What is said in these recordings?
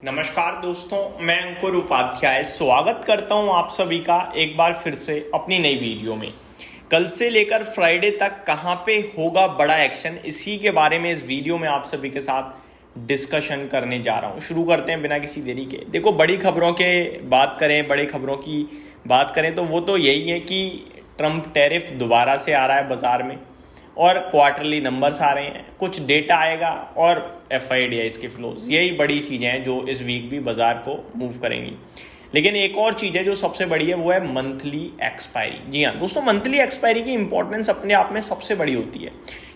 नमस्कार दोस्तों, मैं अंकुर उपाध्याय स्वागत करता हूं आप सभी का एक बार फिर से अपनी नई वीडियो में। कल से लेकर फ्राइडे तक कहां पे होगा बड़ा एक्शन, इसी के बारे में इस वीडियो में आप सभी के साथ डिस्कशन करने जा रहा हूं। शुरू करते हैं बिना किसी देरी के। देखो, बड़ी खबरों की बात करें तो वो तो यही है कि ट्रंप टैरिफ दोबारा से आ रहा है बाजार में और क्वार्टरली नंबर्स आ रहे हैं, कुछ डेटा आएगा और FIDIs के फ्लोज। यही बड़ी चीज़ें हैं जो इस वीक भी बाजार को मूव करेंगी। लेकिन एक और चीज़ है जो सबसे बड़ी है, वो है मंथली एक्सपायरी। जी हाँ दोस्तों, मंथली एक्सपायरी की इंपॉर्टेंस अपने आप में सबसे बड़ी होती है,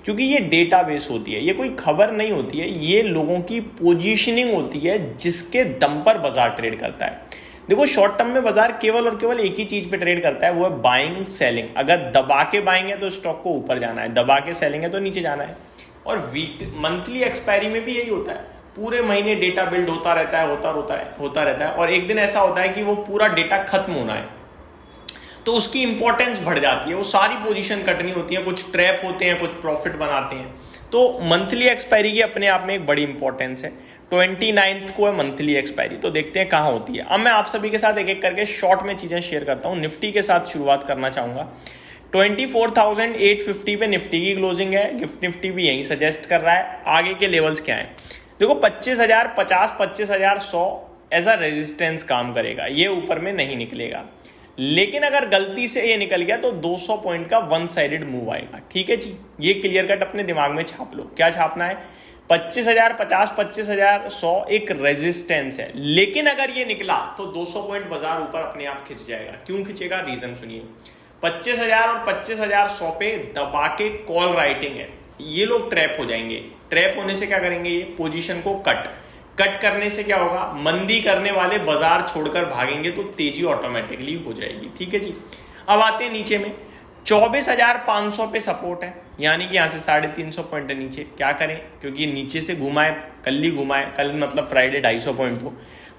क्योंकि ये डेटाबेस होती है, ये कोई खबर नहीं होती है, ये लोगों की पोजीशनिंग होती है जिसके दम पर बाजार ट्रेड करता है। देखो, शॉर्ट टर्म में बाजार केवल और केवल एक ही चीज पे ट्रेड करता है, वो है बाइंग सेलिंग। अगर दबा के बाइंग है तो स्टॉक को ऊपर जाना है, दबा के सेलिंग है तो नीचे जाना है। और मंथली एक्सपायरी में भी यही होता है, पूरे महीने डेटा बिल्ड होता रहता है और एक दिन ऐसा होता है कि वो पूरा डेटा खत्म होना है, तो उसकी इंपॉर्टेंस बढ़ जाती है। वो सारी पोजीशन कटनी होती है, कुछ ट्रैप होते हैं, कुछ प्रॉफिट बनाते हैं। तो मंथली एक्सपायरी की अपने आप में एक बड़ी इंपॉर्टेंस है। 29 को है मंथली एक्सपायरी, तो देखते हैं कहाँ होती है। अब मैं आप सभी के साथ एक एक करके शॉर्ट में चीजें शेयर करता हूँ। निफ्टी के साथ शुरुआत करना चाहूंगा। 24,850 पे निफ्टी की क्लोजिंग है। गिफ्ट निफ्टी भी यही सजेस्ट कर रहा है। आगे के लेवल्स क्या है देखो, 25,050, 25,100 एज अ रेजिस्टेंस काम करेगा, ये ऊपर में नहीं निकलेगा। लेकिन अगर गलती से ये निकल गया तो 200 पॉइंट का वन साइडेड मूव आएगा। ठीक है जी, ये क्लियर कट अपने दिमाग में छाप लो। क्या छापना है? 25,050, 25,100 एक रेजिस्टेंस है, लेकिन अगर ये निकला तो 200 पॉइंट बाजार ऊपर अपने आप खिंच जाएगा। क्यों खिंचेगा? रीजन सुनिए। 25,000 और 25,100 पे दबा के कॉल राइटिंग है, ये लोग ट्रैप हो जाएंगे। ट्रैप होने से क्या करेंगे? ये पोजीशन को कट करने से क्या होगा? मंदी करने वाले बाजार छोड़कर भागेंगे तो तेजी ऑटोमेटिकली हो जाएगी। ठीक है जी। अब आते हैं नीचे में। 24,500 पे सपोर्ट है, यानी कि यहां से 350 पॉइंट नीचे। क्या करें? क्योंकि नीचे से घुमाए, कल मतलब फ्राइडे 250 पॉइंट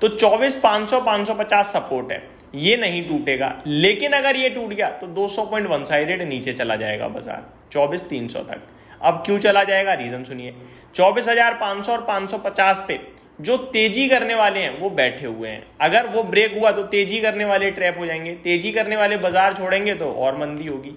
तो 24,500, 550 सपोर्ट है, ये नहीं टूटेगा। लेकिन अगर ये टूट गया तो 200 पॉइंट वन साइडेड नीचे चला जाएगा बाजार 24,300 तक। अब क्यों चला जाएगा? रीजन सुनिए। 24,500 और 550 पे जो तेजी करने वाले हैं वो बैठे हुए हैं। अगर वो ब्रेक हुआ तो तेजी करने वाले ट्रैप हो जाएंगे, तेजी करने वाले बाजार छोड़ेंगे तो और मंदी होगी।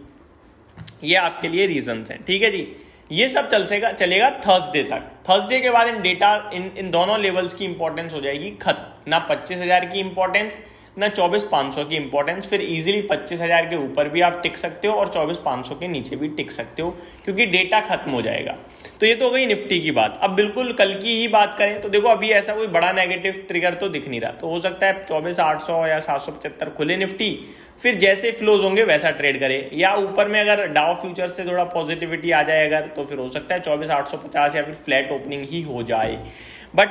ये आपके लिए रीजंस हैं। ठीक है जी। ये सब चलेगा थर्सडे तक। थर्सडे के बाद इन दोनों लेवल्स की इंपॉर्टेंस हो जाएगी खत्म। ना 25,000 की इंपॉर्टेंस, ना 24,500 की इंपॉर्टेंस। फिर इजीली 25,000 के ऊपर भी आप टिक सकते हो और 24,500 के नीचे भी टिक सकते हो, क्योंककि डेटा खत्म हो जाएगा। तो ये तो हो गई निफ्टी की बात। अब बिल्कुल कल की ही बात करें तो देखो, अभी ऐसा कोई बड़ा नेगेटिव ट्रिगर तो दिख नहीं रहा, तो हो सकता है 24,800 या 775 खुले निफ्टी, फिर जैसे फ्लोज होंगे वैसा ट्रेड करे। या ऊपर में अगर डाउ फ्यूचर से थोड़ा पॉजिटिविटी आ जाए अगर, तो फिर हो सकता है 24,850 या फिर फ्लैट ओपनिंग ही हो जाए। बट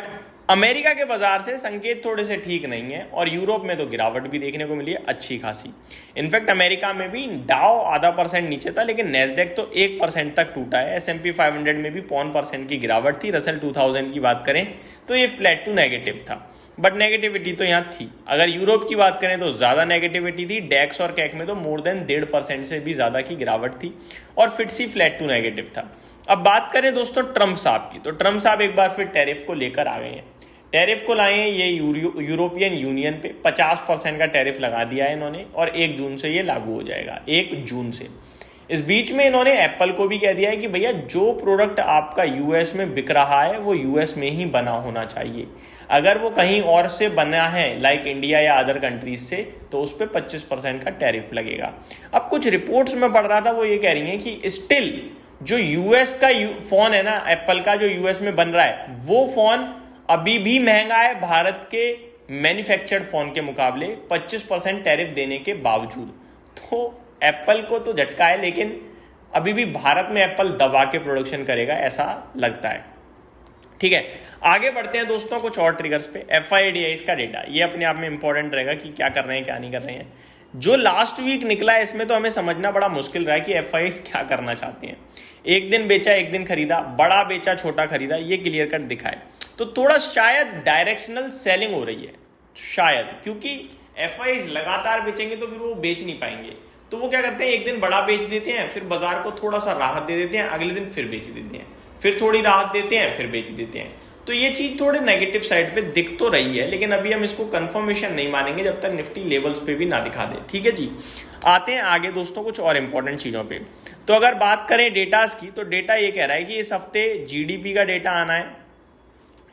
अमेरिका के बाजार से संकेत थोड़े से ठीक नहीं है और यूरोप में तो गिरावट भी देखने को मिली है अच्छी खासी। इनफैक्ट अमेरिका में भी डाउ आधा % नीचे था, लेकिन नेस्डेक तो 1% तक टूटा है। S&P 500 में भी 0.5% की गिरावट थी। रसेल 2000 की बात करें तो ये फ्लैट टू नेगेटिव था, बट नेगेटिविटी तो यहाँ थी। अगर यूरोप की बात करें तो ज्यादा नेगेटिविटी थी। डेक्स और कैक में तो मोर देन 1.5% से भी ज्यादा की गिरावट थी और फिटसी फ्लैट टू नेगेटिव था। अब बात करें दोस्तों ट्रंप साहब की, तो ट्रंप साहब एक बार फिर टैरिफ को लेकर आ गए हैं। टैरिफ को लाए हैं ये यूरोपियन यूनियन पे 50% का टैरिफ लगा दिया है इन्होंने, और 1 जून से ये लागू हो जाएगा, 1 जून से। इस बीच में इन्होंने एप्पल को भी कह दिया है कि भैया जो प्रोडक्ट आपका यूएस में बिक रहा है वो यूएस में ही बना होना चाहिए। अगर वो कहीं और से बना है लाइक इंडिया या अदर कंट्रीज से, तो उस पर 25% का टैरिफ लगेगा। अब कुछ रिपोर्ट्स में पढ़ रहा था, वो ये कह रही हैं कि स्टिल जो यूएस का फोन है ना, एप्पल का जो यूएस में बन रहा है, वो फोन अभी भी महंगा है भारत के मैन्युफैक्चर्ड फोन के मुकाबले, 25% टैरिफ देने के बावजूद। तो एप्पल को तो झटका है, लेकिन अभी भी भारत में एप्पल दबा के प्रोडक्शन करेगा ऐसा लगता है। ठीक है, आगे बढ़ते हैं दोस्तों कुछ और ट्रिगर्स पे। FIDIs का डेटा, ये अपने आप में इंपॉर्टेंट रहेगा कि क्या कर रहे हैं क्या नहीं कर रहे हैं। जो लास्ट वीक निकला है इसमें तो हमें समझना बड़ा मुश्किल रहा है कि FIs क्या करना चाहते हैं। एक दिन बेचा, एक दिन खरीदा, बड़ा बेचा, छोटा खरीदा, ये क्लियर कट दिखा है। तो थोड़ा शायद डायरेक्शनल सेलिंग हो रही है, शायद, क्योंकि FIs लगातार बेचेंगे तो फिर वो बेच नहीं पाएंगे। तो वो क्या करते हैं, एक दिन बड़ा बेच देते हैं, फिर बाजार को थोड़ा सा राहत दे देते हैं, अगले दिन फिर बेच देते हैं, फिर थोड़ी राहत देते हैं, फिर बेच देते हैं। तो ये चीज थोड़े नेगेटिव साइड पे दिख तो रही है, लेकिन अभी हम इसको कंफर्मेशन नहीं मानेंगे जब तक निफ्टी लेवल्स पे भी ना दिखा दे। ठीक है जी, आते हैं आगे दोस्तों कुछ और इंपॉर्टेंट चीजों पे। तो अगर बात करें डेटास की, तो डेटा ये कह रहा है कि इस हफ्ते जीडीपी का डेटा आना है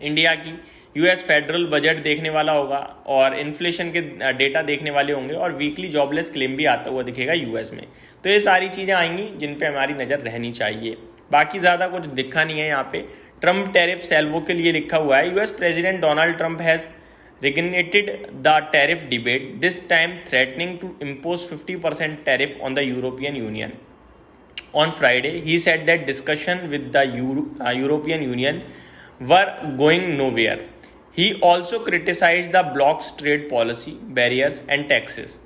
इंडिया की, यूएस फेडरल बजट देखने वाला होगा और इन्फ्लेशन के डेटा देखने वाले होंगे और वीकली जॉबलेस क्लेम भी आता हुआ दिखेगा यूएस में। तो ये सारी चीज़ें आएंगी जिन पे हमारी नज़र रहनी चाहिए। बाकी ज़्यादा कुछ दिखा नहीं है यहाँ पे। ट्रम्प टैरिफ सैल्वो के लिए लिखा हुआ है, US president Donald Trump has reignited the tariff debate, this time threatening to impose 50% tariff on the European Union. On Friday, he said that discussion with the European Union were going nowhere. He also criticized the bloc's trade policy, barriers and taxes,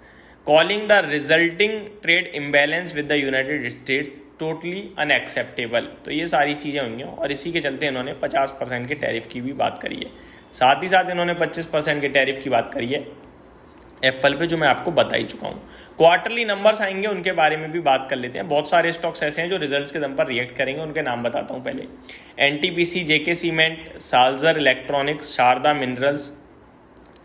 calling the resulting trade imbalance with the United States totally unacceptable. तो ये सारी चीज़ें होंगी और इसी के चलते इन्होंने 50% के टैरिफ की भी बात करी है। साथ ही साथ इन्होंने 25% के टैरिफ की बात करी है एप्पल पे, जो मैं आपको बता ही चुका हूँ। क्वार्टरली नंबर्स आएंगे, उनके बारे में भी बात कर लेते हैं। बहुत सारे स्टॉक्स ऐसे हैं जो रिजल्ट्स के दम पर रिएक्ट करेंगे, उनके नाम बताता हूँ पहले। NTPC, JK Cement, Salzer Electronics, Sharda Minerals,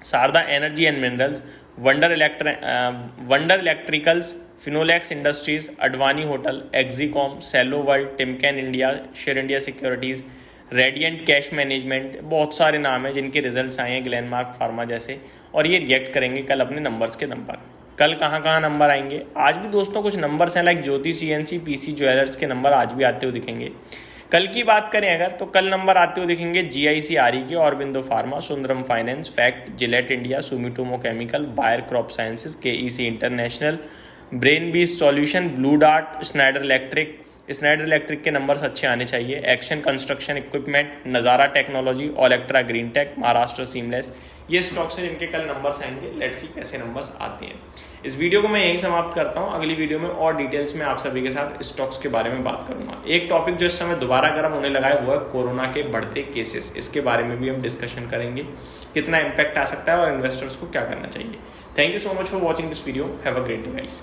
Sharda Energy and Minerals, Wonder Electricals, Finolex Industries, Advani Hotel, Exicom, Cello World, Timken India, Share India Securities, Radiant Cash Management, बहुत सारे नाम हैं जिनके रिजल्ट्स आए हैं, ग्लेनमार्क फार्मा जैसे, और ये रिएक्ट करेंगे कल अपने नंबर्स के दम पर। कल कहाँ कहाँ नंबर आएंगे? आज भी दोस्तों कुछ नंबर्स हैं, लाइक ज्योति सीएनसी, पीसी ज्वेलर्स के नंबर आज भी आते हुए दिखेंगे। कल की बात करें अगर, तो कल नंबर आते हुए दिखेंगे जीआईसी आरी के, Aurobindo Pharma, Sundaram Finance, FACT, Gillette India, Sumitomo Chemical, Bayer Crop Sciences, KEC International, Brainbees Solution, Blue Dart, Schneider Electric के नंबर्स अच्छे आने चाहिए। Action Construction Equipment, Nazara Technology, Olectra Green Tech, Maharashtra Seamless, ये स्टॉक्स हैं जिनके कल नंबर्स आएंगे। लेट्स सी कैसे नंबर्स आते हैं। इस वीडियो को मैं यहीं समाप्त करता हूं। अगली वीडियो में और डिटेल्स में आप सभी के साथ स्टॉक्स के बारे में बात करूंगा। एक टॉपिक जो इस समय दोबारा गर्म होने लगा है वो है कोरोना के बढ़ते केसेस। इसके बारे में भी हम डिस्कशन करेंगे, कितना इम्पैक्ट आ सकता है और इन्वेस्टर्स को क्या करना चाहिए। Thank you so much for watching this video. Have a great day guys.